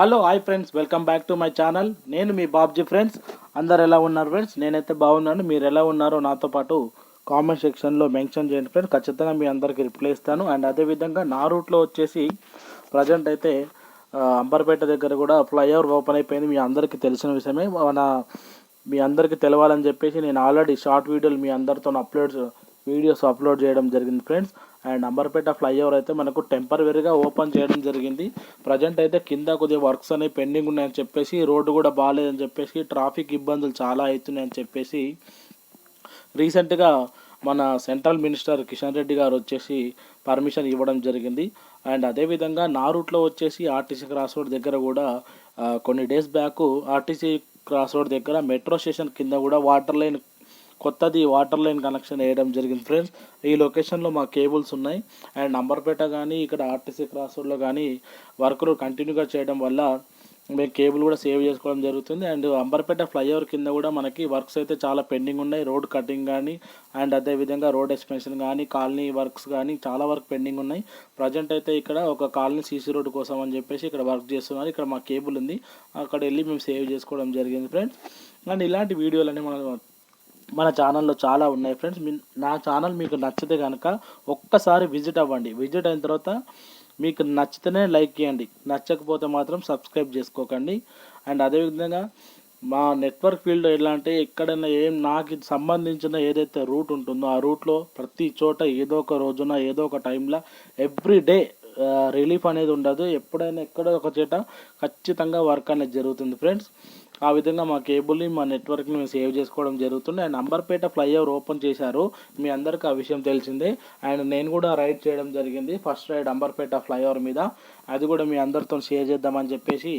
Hello hi friends, welcome back to my channel. నేను మీ Babji. Friends అందరు ఎలా ఉన్నారు ఫ్రెండ్స్? నేనైతే బాగున్నాను. మీరు ఎలా ఉన్నారో నాతో పాటు కామెంట్ సెక్షన్లో మెన్షన్ చేయండి ఫ్రెండ్స్. ఖచ్చితంగా మీ అందరికీ రిప్లై ఇస్తాను. అండ్ అదేవిధంగా నా రూట్లో వచ్చేసి ప్రజెంట్ అయితే అంబర్పేట దగ్గర కూడా ఫ్లైఓవర్ ఓపెన్ అయిపోయింది. మీ అందరికీ తెలిసిన విషయమే. మీ అందరికీ తెలవాలని చెప్పేసి నేను ఆల్రెడీ షార్ట్ వీడియోలు మీ అందరితో వీడియోస్ అప్లోడ్ చేయడం జరిగింది ఫ్రెండ్స్. అండ్ అంబర్పేట ఫ్లైఓవర్ అయితే మనకు టెంపరవరీగా ఓపెన్ చేయడం జరిగింది. ప్రజెంట్ అయితే కింద కొద్దిగా వర్క్స్ అనేవి పెండింగ్ ఉన్నాయని చెప్పేసి, రోడ్డు కూడా బాగాలేదని చెప్పేసి, ట్రాఫిక్ ఇబ్బందులు చాలా అవుతున్నాయని చెప్పేసి రీసెంట్గా మన సెంట్రల్ మినిస్టర్ కిషన్ రెడ్డి గారు వచ్చేసి పర్మిషన్ ఇవ్వడం జరిగింది. అండ్ అదేవిధంగా నా రూట్లో వచ్చేసి ఆర్టీసీ క్రాస్ రోడ్ దగ్గర కూడా కొన్ని days back RTC cross road దగ్గర మెట్రో స్టేషన్ కింద కూడా కొత్తది వాటర్ లైన్ కనెక్షన్ వేయడం జరిగింది ఫ్రెండ్స్. ఈ లొకేషన్లో మా కేబుల్స్ ఉన్నాయి. అండ్ అంబర్పేట కానీ ఇక్కడ ఆర్టీసీ క్రాస్ రోడ్లో కానీ వర్కులు కంటిన్యూగా చేయడం వల్ల మేము కేబుల్ కూడా సేవ్ చేసుకోవడం జరుగుతుంది. అండ్ అంబర్పేట ఫ్లైఓవర్ కింద కూడా మనకి వర్క్స్ అయితే చాలా పెండింగ్ ఉన్నాయి. రోడ్ కటింగ్ కానీ అండ్ అదేవిధంగా రోడ్ ఎక్స్పెన్షన్ కానీ కాలనీ వర్క్స్ కానీ చాలా వర్క్ పెండింగ్ ఉన్నాయి. ప్రజెంట్ అయితే ఇక్కడ ఒక కాలనీ సీసీ రోడ్ కోసం అని చెప్పేసి ఇక్కడ వర్క్ చేస్తున్నారు. ఇక్కడ మా కేబుల్ ఉంది, అక్కడ వెళ్ళి మేము సేవ్ చేసుకోవడం జరిగింది ఫ్రెండ్స్. అండ్ ఇలాంటి వీడియోలన్నీ మన ఛానల్లో చాలా ఉన్నాయి ఫ్రెండ్స్. నా ఛానల్ మీకు నచ్చితే కనుక ఒక్కసారి విజిట్ అవ్వండి. విజిట్ అయిన తర్వాత మీకు నచ్చితేనే లైక్ చేయండి, నచ్చకపోతే మాత్రం సబ్స్క్రైబ్ చేసుకోకండి. అండ్ అదేవిధంగా మా నెట్వర్క్ ఫీల్డ్ ఎలా అంటే ఎక్కడైనా నాకు సంబంధించిన ఏదైతే రూట్ ఉంటుందో ఆ రూట్లో ప్రతి చోట ఏదో ఒక రోజున ఏదో ఒక టైంలో ఎవ్రీ డే రిలీఫ్ అనేది ఉండదు. ఎప్పుడైనా ఎక్కడో ఒక చోట ఖచ్చితంగా వర్క్ అనేది జరుగుతుంది ఫ్రెండ్స్. ఆ విధంగా మా కేబుల్ని మా నెట్వర్క్ని మేము సేవ్ చేసుకోవడం జరుగుతుంది. అండ్ అంబర్పేట ఫ్లైఓవర్ ఓపెన్ చేశారు, మీ అందరికీ ఆ విషయం తెలిసిందే. అండ్ నేను కూడా రైడ్ చేయడం జరిగింది, ఫస్ట్ రైడ్ అంబర్పేట ఫ్లైఓవర్ మీద. అది కూడా మీ అందరితో షేర్ చేద్దామని చెప్పేసి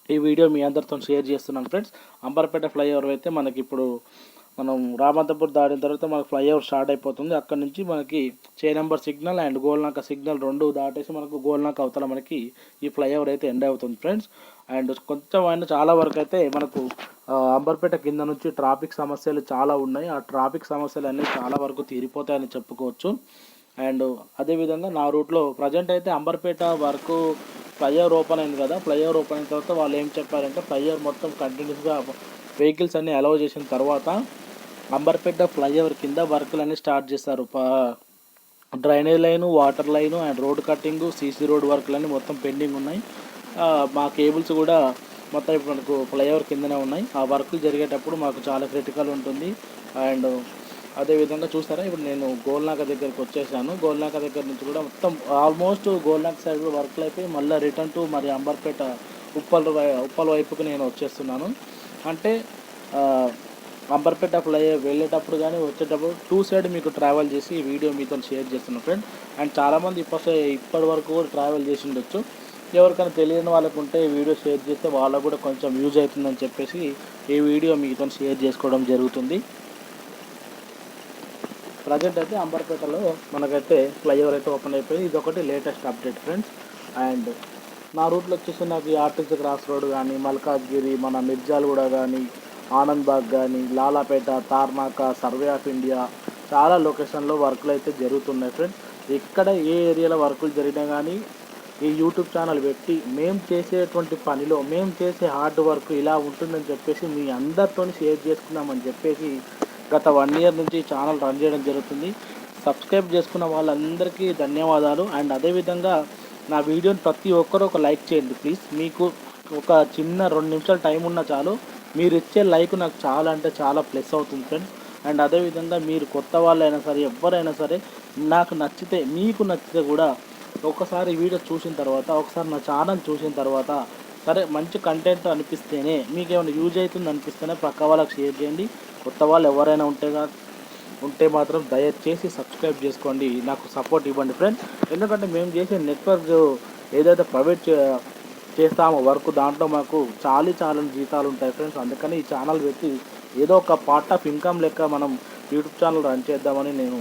ఈ వీడియో మీ అందరితో షేర్ చేస్తున్నాను ఫ్రెండ్స్. అంబర్పేట ఫ్లైఓవర్ అయితే మనకి ఇప్పుడు మనం రామంతపూర్ దాటిన తర్వాత మనకు ఫ్లైఓవర్ స్టార్ట్ అయిపోతుంది. అక్కడ నుంచి మనకి చేనంబర్ సిగ్నల్ అండ్ గోల్నాక సిగ్నల్ రెండు దాటేసి మనకు గోల్నాక అవతల మనకి ఈ ఫ్లైఓవర్ అయితే ఎండ్ అవుతుంది ఫ్రెండ్స్. అండ్ కొంచెం అయినా చాలా వరకు అయితే మనకు అంబర్పేట కింద నుంచి ట్రాఫిక్ సమస్యలు చాలా ఉన్నాయి. ఆ ట్రాఫిక్ సమస్యలు అన్నీ చాలా వరకు తీరిపోతాయని చెప్పుకోవచ్చు. అండ్ అదేవిధంగా నా రూట్లో ప్రజెంట్ అయితే అంబర్పేట వరకు ఫ్లైఓవర్ ఓపెన్ అయింది కదా. ఫ్లైఓవర్ ఓపెన్ అయిన తర్వాత వాళ్ళు ఏం చెప్పారంటే ఫ్లైఓవర్ మొత్తం కంటిన్యూస్గా వెహికల్స్ అన్నీ అలౌ చేసిన తర్వాత అంబర్పేట ఫ్లైఓవర్ కింద వర్కులన్నీ స్టార్ట్ చేస్తారు. Drainage line, water line and road cutting, CC road వర్కులన్నీ మొత్తం పెండింగ్ ఉన్నాయి. మా కేబుల్స్ కూడా మొత్తం ఇప్పుడు మనకు ఫ్లైఓవర్ కిందనే ఉన్నాయి. ఆ వర్కులు జరిగేటప్పుడు మాకు చాలా క్రిటికల్ ఉంటుంది. అండ్ అదేవిధంగా చూస్తారా, ఇప్పుడు నేను గోల్నాక దగ్గరికి వచ్చేసాను. గోల్నాక దగ్గర నుంచి కూడా మొత్తం ఆల్మోస్ట్ గోల్నాక సైడ్ కూడా వర్కులు అయిపోయి మళ్ళీ రిటర్న్ టు మరి అంబర్పేట ఉప్పల్ వైపుకి నేను వచ్చేస్తున్నాను. అంటే అంబర్పేట ఫ్లైఓవర్ వెళ్ళేటప్పుడు కానీ వచ్చేటప్పుడు టూ సైడ్ మీకు ట్రావెల్ చేసి ఈ వీడియో మీతో షేర్ చేస్తున్నాను ఫ్రెండ్. అండ్ చాలామంది ఇప్పటి వరకు కూడా ట్రావెల్ చేసి ఉండొచ్చు. ఎవరికైనా తెలియని వాళ్ళకు ఉంటే ఈ వీడియో షేర్ చేస్తే వాళ్ళకు కూడా కొంచెం యూజ్ అవుతుందని చెప్పేసి ఈ వీడియో మీతో షేర్ చేసుకోవడం జరుగుతుంది. ప్రజెంట్ అయితే అంబర్పేటలో మనకైతే ఫ్లైఓవర్ అయితే ఓపెన్ అయిపోయింది. ఇది ఒకటి లేటెస్ట్ అప్డేట్ ఫ్రెండ్స్. అండ్ నా రూట్లో వచ్చేసి నాకు ఆర్టీసీ క్రాస్ రోడ్ కానీ, మల్కాజ్గిరి, మన మిర్జాలగూడ కానీ, ఆనంద్బాగ్ కానీ, Lalapet, Tarnaka, survey of India చాలా లొకేషన్లో వర్కులు అయితే జరుగుతున్నాయి ఫ్రెండ్స్. ఇక్కడ ఏ ఏరియాలో వర్కులు జరిగినా కానీ ఈ యూట్యూబ్ ఛానల్ పెట్టి మేము చేసేటువంటి పనిలో మేము చేసే హార్డ్ వర్క్ ఇలా ఉంటుందని చెప్పేసి మీ అందరితో షేర్ చేసుకుందామని చెప్పేసి గత 1 year నుంచి ఛానల్ రన్ చేయడం జరుగుతుంది. సబ్స్క్రైబ్ చేసుకున్న వాళ్ళందరికీ ధన్యవాదాలు. అండ్ అదేవిధంగా నా వీడియోని ప్రతి ఒక్కరూ ఒక లైక్ చేయండి ప్లీజ్. మీకు ఒక చిన్న 2 నిమిషాలు టైం ఉన్నా చాలు, మీరు ఇచ్చే లైక్ నాకు చాలా అంటే చాలా ప్లస్ అవుతుంది ఫ్రెండ్స్. అండ్ అదేవిధంగా మీరు కొత్త వాళ్ళైనా సరే ఎవరైనా సరే నాకు నచ్చితే మీకు నచ్చితే కూడా ఒకసారి వీడియో చూసిన తర్వాత ఒకసారి నా ఛానల్ చూసిన తర్వాత సరే మంచి కంటెంట్ అనిపిస్తేనే, మీకు ఏమైనా యూజ్ అవుతుంది అనిపిస్తేనే పక్క వాళ్ళకి షేర్ చేయండి. కొత్త వాళ్ళు ఎవరైనా ఉంటే మాత్రం దయచేసి సబ్స్క్రైబ్ చేసుకోండి, నాకు సపోర్ట్ ఇవ్వండి ఫ్రెండ్స్. ఎందుకంటే మేము చేసే నెట్వర్క్ ఏదైతే ప్రైవేట్ చేస్తామో వర్క్ దాంట్లో మాకు చాలా జీతాలు ఉంటాయి ఫ్రెండ్స్. అందుకని ఈ ఛానల్ పెట్టి ఏదో ఒక పార్ట్ ఆఫ్ ఇన్కమ్ లెక్క మనం యూట్యూబ్ ఛానల్ రన్ చేద్దామని నేను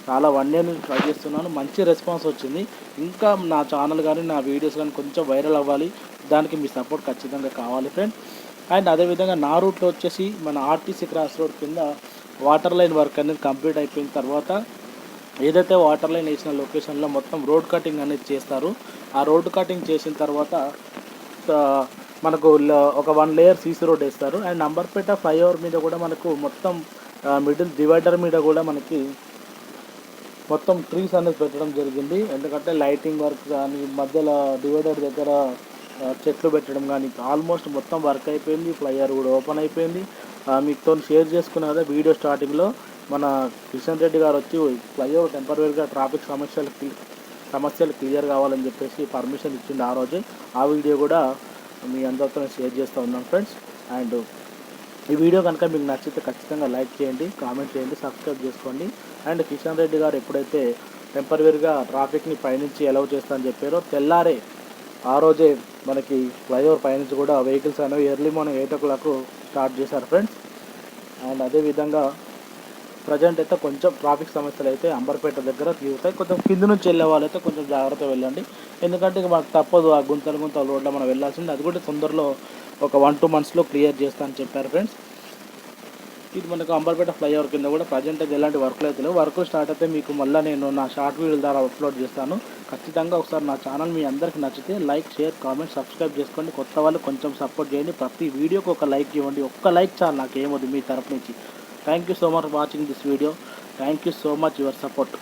చాలా 1 year నుంచి ట్రై చేస్తున్నాను. మంచి రెస్పాన్స్ వచ్చింది. ఇంకా నా ఛానల్ కానీ నా వీడియోస్ కానీ కొంచెం వైరల్ అవ్వాలి, దానికి మీ సపోర్ట్ ఖచ్చితంగా కావాలి ఫ్రెండ్. అండ్ అదేవిధంగా నా రూట్లో వచ్చేసి మన ఆర్టీసీ క్రాస్ రోడ్ కింద వాటర్ లైన్ వర్క్ అనేది కంప్లీట్ అయిపోయిన తర్వాత ఏదైతే వాటర్ లైన్ వేసిన లొకేషన్లో మొత్తం రోడ్ కటింగ్ అనేది చేస్తారు. ఆ రోడ్ కటింగ్ చేసిన తర్వాత మనకు ఒక 1 లేయర్ సీసీ రోడ్ వేస్తారు. అండ్ అంబర్పేట ఫ్లైఓవర్ మీద కూడా మనకు మొత్తం మిడిల్ డివైడర్ మీద కూడా మనకి మొత్తం ట్రీస్ అనేది పెట్టడం జరిగింది. ఎందుకంటే లైటింగ్ వర్క్ కానీ మధ్యలో డివైడర్ దగ్గర చెట్లు పెట్టడం కానీ ఆల్మోస్ట్ మొత్తం వర్క్ అయిపోయింది. ఫ్లైఓవర్ కూడా ఓపెన్ అయిపోయింది. మీతో షేర్ చేసుకున్న కదా వీడియో స్టార్టింగ్లో మన కిషన్ రెడ్డి గారు వచ్చి ఫ్లైఓవర్ టెంపరీగా ట్రాఫిక్ సమస్యలు క్లియర్ కావాలని చెప్పేసి పర్మిషన్ ఇచ్చింది ఆ రోజే. ఆ వీడియో కూడా మీ అందరితో షేర్ చేస్తూ ఉన్నాను ఫ్రెండ్స్. అండ్ ఈ వీడియో కనుక మీకు నచ్చితే ఖచ్చితంగా లైక్ చేయండి, కామెంట్ చేయండి, సబ్స్క్రైబ్ చేసుకోండి. అండ్ కిషన్ రెడ్డి గారు ఎప్పుడైతే టెంపరీగా ట్రాఫిక్ని పైనుంచి అలౌ చేస్తానని చెప్పారో తెల్లారే ఆ రోజే మనకి ఫ్లైఓవర్ పైనుంచి కూడా వెహికల్స్ అనేవి ఎర్లీ మార్నింగ్ 8 o'clock స్టార్ట్ చేశారు ఫ్రెండ్స్. అండ్ అదేవిధంగా ప్రజెంట్ అయితే కొంచెం ట్రాఫిక్ సమస్యలు అయితే అంబర్పేట దగ్గర తీరుతాయి. కొంచెం కింద నుంచి వెళ్ళే వాళ్ళైతే కొంచెం జాగ్రత్తగా వెళ్ళండి. ఎందుకంటే ఇక మనకు తప్పదు, ఆ గుంతల రోడ్లో మనం వెళ్ళాల్సింది. అది కూడా తొందరలో ఒక 1-2 monthsలో క్లియర్ చేస్తా అని చెప్పారు ఫ్రెండ్స్. ఇది మనకు అంబర్పేట ఫ్లైఓవర్ కింద కూడా ప్రజెంట్ అయితే ఎలాంటి వర్క్లు అయితే లేవు. వర్క్ స్టార్ట్ అయితే మీకు మళ్ళీ నేను నా షార్ట్ వీడియోల ద్వారా అప్లోడ్ చేస్తాను. ఖచ్చితంగా ఒకసారి నా ఛానల్ మీ అందరికీ నచ్చితే లైక్, షేర్, కామెంట్, సబ్స్క్రైబ్ చేసుకోండి. కొత్త వాళ్ళు కొంచెం సపోర్ట్ చేయండి. ప్రతి వీడియోకి ఒక లైక్ ఇవ్వండి. ఒక్క లైక్ చాలు, నాకు ఏమొద్దు మీ తరపు నుంచి. Thank you so much watching this video. Thank you so much your support.